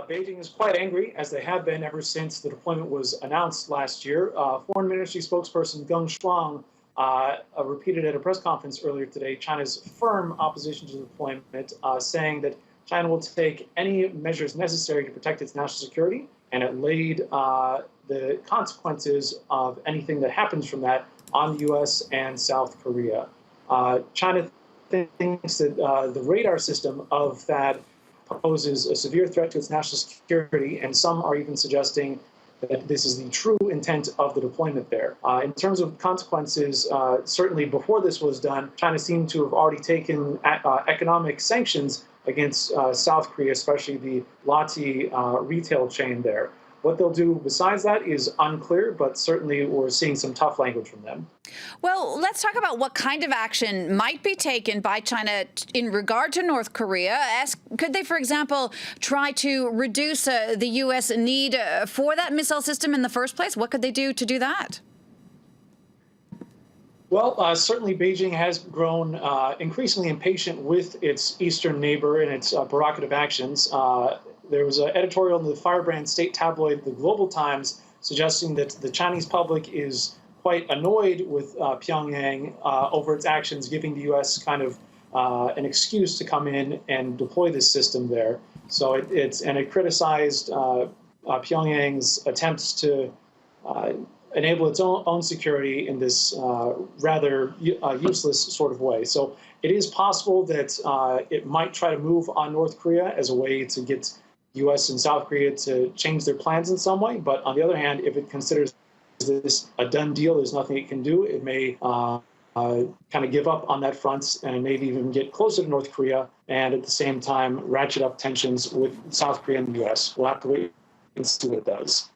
Beijing is quite angry, as they have been ever since the deployment was announced last year. Foreign Ministry spokesperson Geng Shuang repeated at a press conference earlier today China's firm opposition to the deployment, saying that China will take any measures necessary to protect its national security, and it laid the consequences of anything that happens from that on the U.S. and South Korea. China thinks that the radar system of THAAD poses a severe threat to its national security, and some are even suggesting that this is the true intent of the deployment there. In terms of consequences, certainly before this was done, China seemed to have already taken economic sanctions against South Korea, especially the Lati retail chain there. What they'll do besides that is unclear, but certainly we're seeing some tough language from them. Well, let's talk about what kind of action might be taken by China in regard to North Korea. Could they, for example, try to reduce the U.S. need for that missile system in the first place? What could they do to do that? Well, certainly Beijing has grown increasingly impatient with its eastern neighbor and its provocative actions. There was an editorial in the firebrand state tabloid, the Global Times, suggesting that the Chinese public is quite annoyed with Pyongyang over its actions, giving the U.S. kind of an excuse to come in and deploy this system there. So it criticized Pyongyang's attempts to enable its own security in this rather useless sort of way. So it is possible that it might try to move on North Korea as a way to get U.S. and South Korea to change their plans in some way. But on the other hand, if it considers this a done deal, there's nothing it can do, it may kind of give up on that front and maybe even get closer to North Korea and at the same time ratchet up tensions with South Korea and the U.S. We'll have to wait and see what it does.